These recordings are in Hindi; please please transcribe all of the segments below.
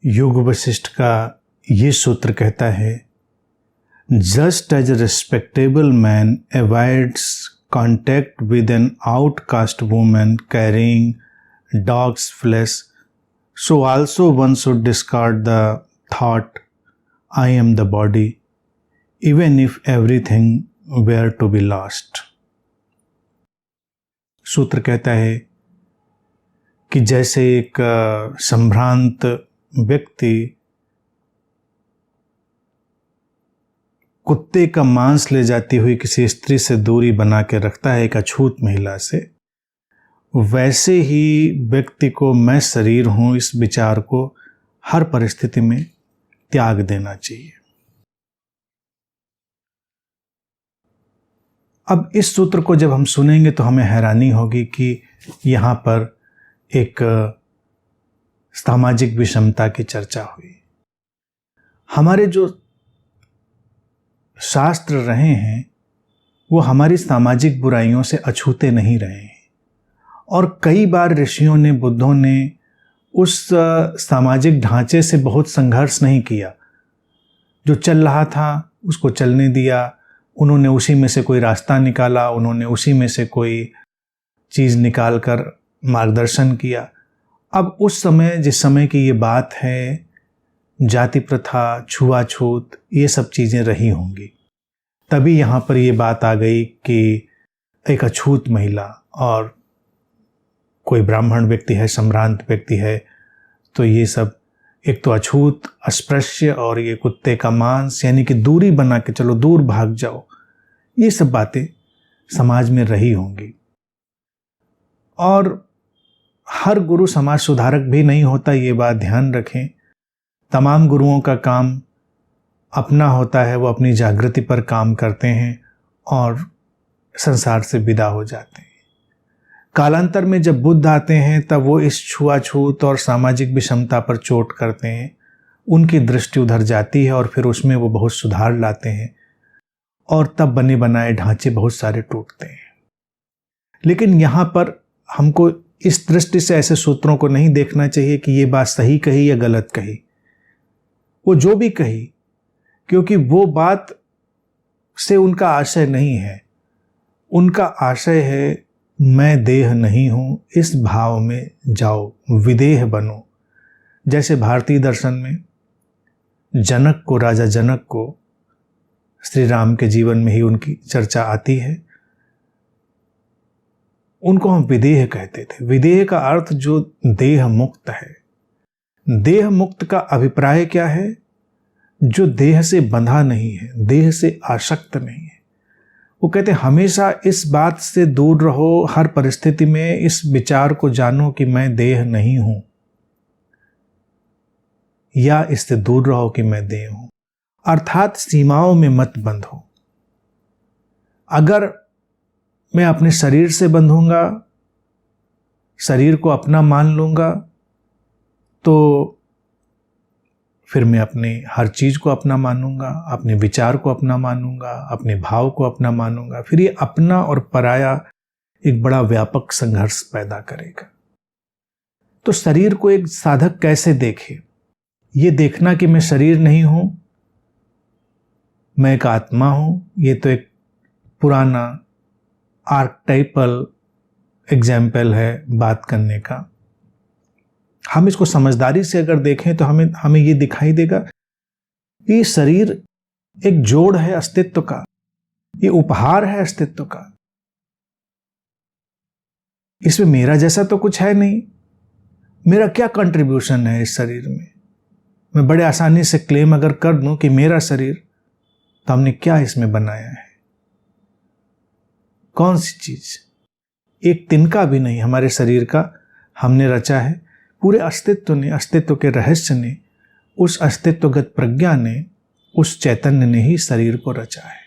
योग वशिष्ठ का ये सूत्र कहता है, just as a respectable man avoids contact with an outcast woman carrying dog's flesh, so also one should discard the thought I am the body even if everything were to be lost. सूत्र कहता है कि जैसे एक संभ्रांत व्यक्ति कुत्ते का मांस ले जाती हुई किसी स्त्री से दूरी बना के रखता है, एक अछूत महिला से, वैसे ही व्यक्ति को मैं शरीर हूं इस विचार को हर परिस्थिति में त्याग देना चाहिए। अब इस सूत्र को जब हम सुनेंगे तो हमें हैरानी होगी कि यहाँ पर एक सामाजिक विषमता की चर्चा हुई। हमारे जो शास्त्र रहे हैं वो हमारी सामाजिक बुराइयों से अछूते नहीं रहे हैं, और कई बार ऋषियों ने, बुद्धों ने उस सामाजिक ढांचे से बहुत संघर्ष नहीं किया। जो चल रहा था उसको चलने दिया, उन्होंने उसी में से कोई रास्ता निकाला, उन्होंने उसी में से कोई चीज़ निकाल कर मार्गदर्शन किया। अब उस समय, जिस समय की ये बात है, जाति प्रथा, छुआछूत, ये सब चीज़ें रही होंगी। तभी यहाँ पर ये बात आ गई कि एक अछूत महिला और कोई ब्राह्मण व्यक्ति है, संभ्रांत व्यक्ति है, तो ये सब एक तो अछूत, अस्पृश्य, और ये कुत्ते का मांस, यानी कि दूरी बना के चलो, दूर भाग जाओ, ये सब बातें समाज में रही होंगी। और हर गुरु समाज सुधारक भी नहीं होता, ये बात ध्यान रखें। तमाम गुरुओं का काम अपना होता है, वो अपनी जागृति पर काम करते हैं और संसार से विदा हो जाते हैं। कालांतर में जब बुद्ध आते हैं तब वो इस छुआछूत और सामाजिक विषमता पर चोट करते हैं, उनकी दृष्टि उधर जाती है और फिर उसमें वो बहुत सुधार लाते हैं, और तब बने बनाए ढांचे बहुत सारे टूटते हैं। लेकिन यहाँ पर हमको इस दृष्टि से ऐसे सूत्रों को नहीं देखना चाहिए कि ये बात सही कही या गलत कही। वो जो भी कही, क्योंकि वो बात से उनका आशय नहीं है। उनका आशय है मैं देह नहीं हूं, इस भाव में जाओ, विदेह बनो। जैसे भारतीय दर्शन में जनक को, राजा जनक को, श्री राम के जीवन में ही उनकी चर्चा आती है। उनको हम विदेह कहते थे। विदेह का अर्थ जो देह मुक्त है। देह मुक्त का अभिप्राय क्या है? जो देह से बंधा नहीं है, देह से आसक्त नहीं है। वो कहते हैं हमेशा इस बात से दूर रहो, हर परिस्थिति में इस विचार को जानो कि मैं देह नहीं हूं, या इससे दूर रहो कि मैं देह हूं। अर्थात सीमाओं में मत बंधो। अगर मैं अपने शरीर से बंधूंगा, शरीर को अपना मान लूंगा, तो फिर मैं अपने हर चीज को अपना मानूंगा, अपने विचार को अपना मानूंगा, अपने भाव को अपना मानूंगा। फिर ये अपना और पराया एक बड़ा व्यापक संघर्ष पैदा करेगा। तो शरीर को एक साधक कैसे देखे? ये देखना कि मैं शरीर नहीं हूं, मैं एक आत्मा हूं, ये तो एक पुराना आर्कटाइपल एग्जाम्पल है बात करने का। हम इसको समझदारी से अगर देखें तो हमें ये दिखाई देगा कि शरीर एक जोड़ है अस्तित्व का, ये उपहार है अस्तित्व का। इसमें मेरा जैसा तो कुछ है नहीं। मेरा क्या कंट्रीब्यूशन है इस शरीर में? मैं बड़े आसानी से क्लेम अगर कर दूं कि मेरा शरीर, तो हमने क्या इसमें बनाया है? कौन सी चीज? एक तिनका भी नहीं हमारे शरीर का हमने रचा है। पूरे अस्तित्व ने, अस्तित्व के रहस्य ने, उस अस्तित्वगत प्रज्ञा ने, उस चैतन्य ने ही शरीर को रचा है।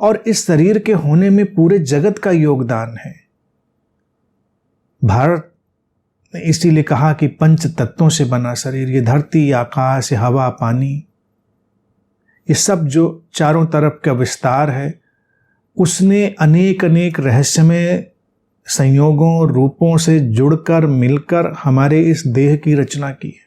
और इस शरीर के होने में पूरे जगत का योगदान है। भारत ने इसीलिए कहा कि पंच तत्वों से बना शरीर, ये धरती, आकाश, हवा, पानी, ये सब जो चारों तरफ का विस्तार है, उसने अनेक अनेक रहस्यमय संयोगों, रूपों से जुड़कर, मिलकर हमारे इस देह की रचना की है।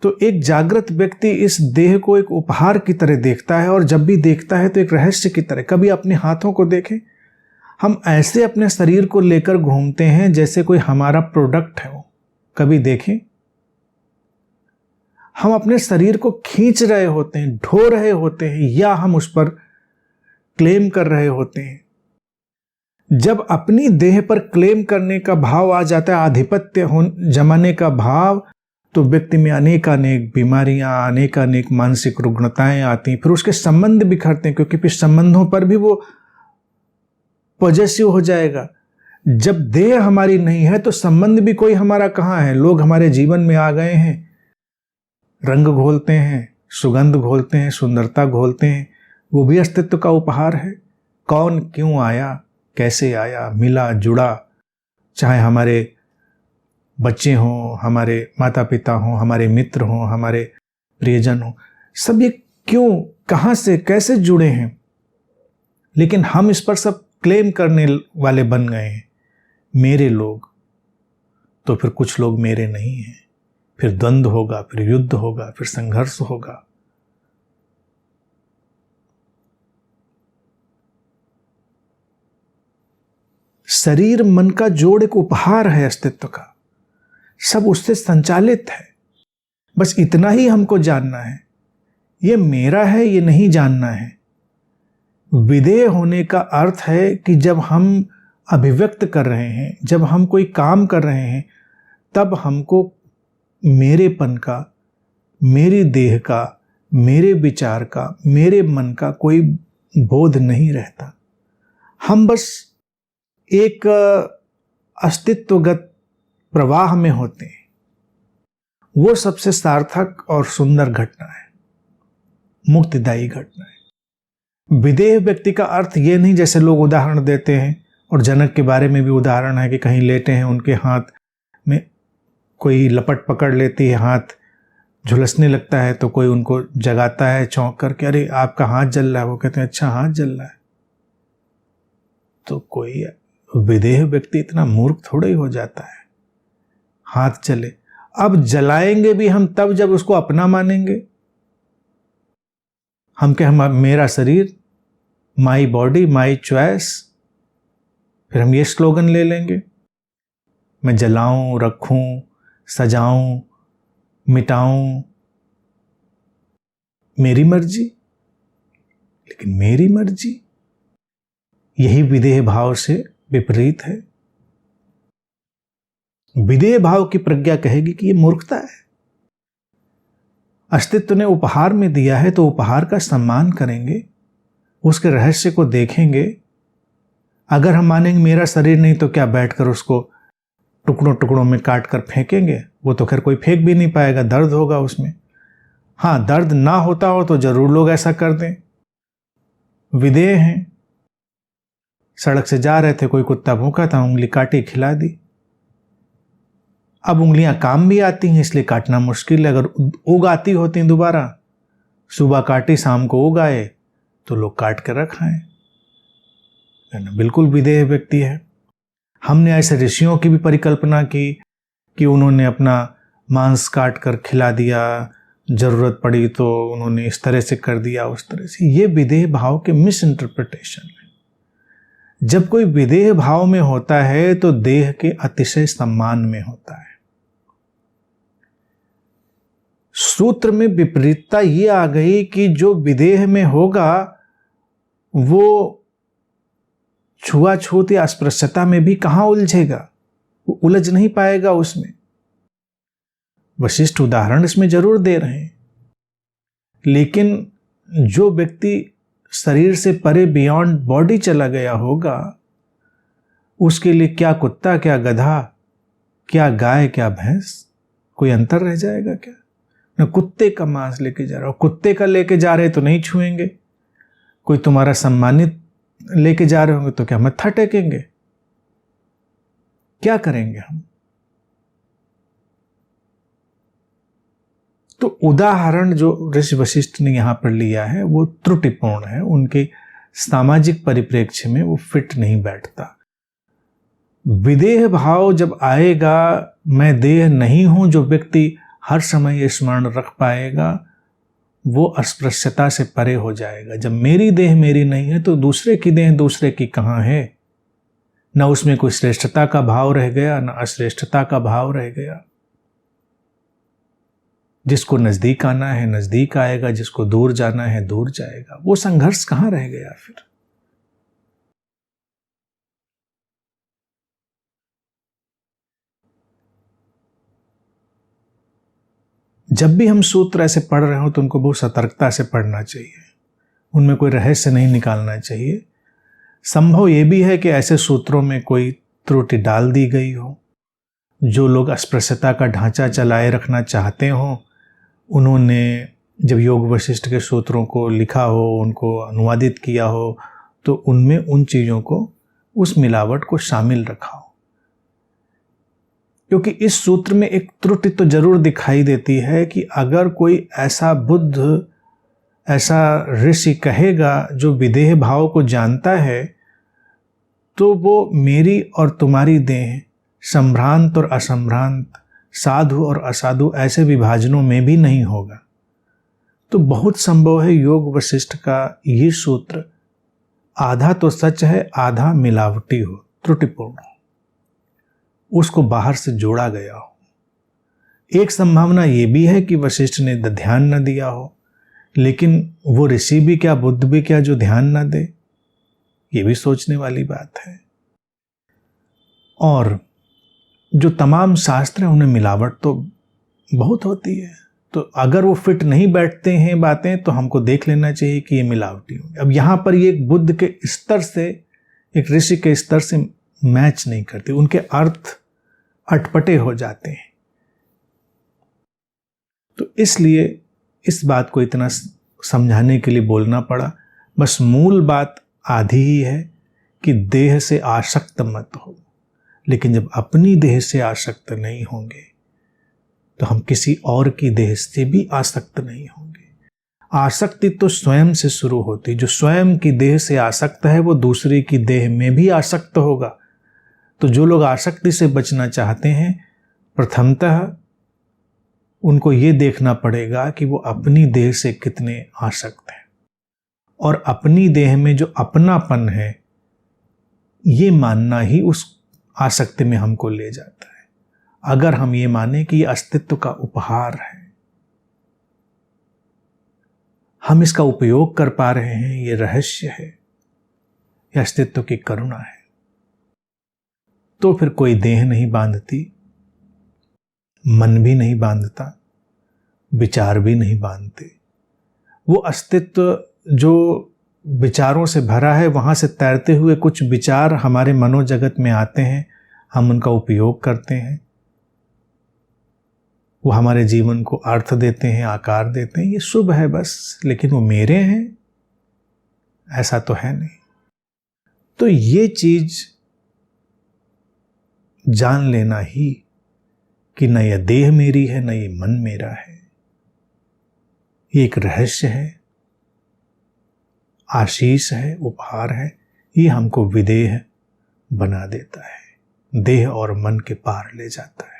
तो एक जागृत व्यक्ति इस देह को एक उपहार की तरह देखता है, और जब भी देखता है तो एक रहस्य की तरह। कभी अपने हाथों को देखें, हम ऐसे अपने शरीर को लेकर घूमते हैं जैसे कोई हमारा प्रोडक्ट है वो। कभी देखें, हम अपने शरीर को खींच रहे होते हैं, ढो रहे होते हैं, या हम उस पर क्लेम कर रहे होते हैं। जब अपनी देह पर क्लेम करने का भाव आ जाता है, आधिपत्य जमाने का भाव, तो व्यक्ति में अनेकानेक बीमारियां, अनेकानेक मानसिक रुग्णताएं आती, फिर उसके संबंध बिखरते हैं, क्योंकि फिर संबंधों पर भी वो पॉजेसिव हो जाएगा। जब देह हमारी नहीं है तो संबंध भी कोई हमारा कहाँ है। लोग हमारे जीवन में आ गए हैं, रंग घोलते हैं, सुगंध घोलते हैं, सुंदरता घोलते हैं, वो भी अस्तित्व का उपहार है। कौन क्यों आया, कैसे आया, मिला, जुड़ा, चाहे हमारे बच्चे हों, हमारे माता पिता हों, हमारे मित्र हों, हमारे प्रियजन हों, सब ये क्यों, कहाँ से, कैसे जुड़े हैं। लेकिन हम इस पर सब क्लेम करने वाले बन गए हैं, मेरे लोग। तो फिर कुछ लोग मेरे नहीं हैं, फिर द्वंद्व होगा, फिर युद्ध होगा, फिर संघर्ष होगा। शरीर मन का जोड़ एक उपहार है अस्तित्व का, सब उससे संचालित है। बस इतना ही हमको जानना है, ये मेरा है, ये नहीं जानना है। विधेय होने का अर्थ है कि जब हम अभिव्यक्त कर रहे हैं, जब हम कोई काम कर रहे हैं, तब हमको मेरेपन का, मेरी देह का, मेरे विचार का, मेरे मन का कोई बोध नहीं रहता। हम बस एक अस्तित्वगत प्रवाह में होते हैं। वो सबसे सार्थक और सुंदर घटना है, मुक्तिदायी घटना है। विदेह व्यक्ति का अर्थ ये नहीं, जैसे लोग उदाहरण देते हैं, और जनक के बारे में भी उदाहरण है कि कहीं लेटे हैं, उनके हाथ में कोई लपट पकड़ लेती है, हाथ झुलसने लगता है, तो कोई उनको जगाता है चौंक करके, अरे आपका हाथ जल रहा है। वो कहते हैं अच्छा हाथ जल रहा है। तो कोई विदेह व्यक्ति इतना मूर्ख थोड़ा ही हो जाता है, हाथ चले। अब जलाएंगे भी हम तब जब उसको अपना मानेंगे। हम क्या, हम मेरा शरीर, माई बॉडी माई चॉइस, फिर हम ये स्लोगन ले लेंगे, मैं जलाऊं, रखूं, सजाऊं, मिटाऊं, मेरी मर्जी। लेकिन मेरी मर्जी यही विदेह भाव से विपरीत है। विदेह भाव की प्रज्ञा कहेगी कि ये मूर्खता है। अस्तित्व ने उपहार में दिया है तो उपहार का सम्मान करेंगे, उसके रहस्य को देखेंगे। अगर हम मानेंगे मेरा शरीर नहीं, तो क्या बैठकर उसको टुकड़ों टुकड़ों में काट कर फेंकेंगे? वो तो खैर कोई फेंक भी नहीं पाएगा, दर्द होगा उसमें। हाँ, दर्द ना होता हो तो जरूर लोग ऐसा कर दें। विदेह हैं, सड़क से जा रहे थे, कोई कुत्ता भूखा था, उंगली काटी, खिला दी। अब उंगलियां काम भी आती हैं, इसलिए काटना मुश्किल है। अगर उग आती होती दोबारा, सुबह काटी शाम को उग आए, तो लोग काट कर रखाएं। बिल्कुल विदेह व्यक्ति है। हमने ऐसे ऋषियों की भी परिकल्पना की कि उन्होंने अपना मांस काट कर खिला दिया, जरूरत पड़ी तो उन्होंने इस तरह से कर दिया, उस तरह से। ये विदेह भाव के मिस इंटरप्रिटेशन है। जब कोई विदेह भाव में होता है तो देह के अतिशय सम्मान में होता है। सूत्र में विपरीतता ये आ गई कि जो विदेह में होगा वो छुआछूत या अस्पृश्यता में भी कहां उलझेगा, वो उलझ नहीं पाएगा उसमें। वशिष्ठ उदाहरण इसमें जरूर दे रहे हैं, लेकिन जो व्यक्ति शरीर से परे बियॉन्ड बॉडी चला गया होगा, उसके लिए क्या कुत्ता, क्या गधा, क्या गाय, क्या भैंस, कोई अंतर रह जाएगा क्या? न कुत्ते का मांस लेके जा रहा हो, कुत्ते का लेके जा रहे तो नहीं छुएंगे। कोई तुम्हारा सम्मानित लेके जा रहे होंगे तो क्या मत्था टेकेंगे? क्या करेंगे हम? तो उदाहरण जो ऋषि वशिष्ठ ने यहां पर लिया है वो त्रुटिपूर्ण है, उनके सामाजिक परिप्रेक्ष्य में वो फिट नहीं बैठता। विदेह भाव जब आएगा, मैं देह नहीं हूं, जो व्यक्ति हर समय ये स्मरण रख पाएगा वो अस्पृश्यता से परे हो जाएगा। जब मेरी देह मेरी नहीं है तो दूसरे की देह दूसरे की कहाँ है। न उसमें कोई श्रेष्ठता का भाव रह गया, न अश्रेष्ठता का भाव रह गया। जिसको नजदीक आना है नजदीक आएगा, जिसको दूर जाना है दूर जाएगा। वो संघर्ष कहाँ रह गया फिर। जब भी हम सूत्र ऐसे पढ़ रहे हो तो उनको बहुत सतर्कता से पढ़ना चाहिए, उनमें कोई रहस्य नहीं निकालना चाहिए। संभव ये भी है कि ऐसे सूत्रों में कोई त्रुटि डाल दी गई हो। जो लोग अस्पृश्यता का ढांचा चलाए रखना चाहते हो, उन्होंने जब योग वशिष्ठ के सूत्रों को लिखा हो, उनको अनुवादित किया हो, तो उनमें उन चीज़ों को, उस मिलावट को शामिल रखा हो। क्योंकि इस सूत्र में एक त्रुटि तो जरूर दिखाई देती है कि अगर कोई ऐसा बुद्ध, ऐसा ऋषि कहेगा जो विदेह भाव को जानता है, तो वो मेरी और तुम्हारी देह, संभ्रांत और असंभ्रांत, साधु और असाधु ऐसे विभाजनों में भी नहीं होगा। तो बहुत संभव है योग वशिष्ठ का ये सूत्र आधा तो सच है, आधा मिलावटी हो, त्रुटिपूर्ण हो, उसको बाहर से जोड़ा गया हो। एक संभावना ये भी है कि वशिष्ठ ने ध्यान न दिया हो, लेकिन वो ऋषि भी क्या, बुद्ध भी क्या, जो ध्यान न दे। ये भी सोचने वाली बात है। और जो तमाम शास्त्र हैं उनमें मिलावट तो बहुत होती है। तो अगर वो फिट नहीं बैठते हैं बातें, तो हमको देख लेना चाहिए कि ये मिलावटी होंगे। अब यहाँ पर ये एक बुद्ध के स्तर से, एक ऋषि के स्तर से मैच नहीं करते, उनके अर्थ अटपटे हो जाते हैं। तो इसलिए इस बात को इतना समझाने के लिए बोलना पड़ा। बस मूल बात आधी ही है कि देह से आसक्त मत हो। लेकिन जब अपनी देह से आसक्त नहीं होंगे तो हम किसी और की देह से भी आसक्त नहीं होंगे। आसक्ति तो स्वयं से शुरू होती। जो स्वयं की देह से आसक्त है वो दूसरे की देह में भी आसक्त होगा। तो जो लोग आसक्ति से बचना चाहते हैं, प्रथमतः उनको ये देखना पड़ेगा कि वो अपनी देह से कितने आसक्त हैं, और अपनी देह में जो अपनापन है ये मानना ही उस आसक्ति में हमको ले जाता है। अगर हम ये माने कि ये अस्तित्व का उपहार है, हम इसका उपयोग कर पा रहे हैं, ये रहस्य है, ये अस्तित्व की करुणा है, तो फिर कोई देह नहीं बांधती, मन भी नहीं बांधता, विचार भी नहीं बांधते। वो अस्तित्व जो विचारों से भरा है, वहाँ से तैरते हुए कुछ विचार हमारे मनोजगत में आते हैं, हम उनका उपयोग करते हैं, वो हमारे जीवन को अर्थ देते हैं, आकार देते हैं। ये शुभ है बस, लेकिन वो मेरे हैं ऐसा तो है नहीं। तो ये चीज जान लेना ही कि न यह देह मेरी है, न ये मन मेरा है। ये एक रहस्य है, आशीष है, उपहार है। ये हमको विदेह बना देता है, देह और मन के पार ले जाता है।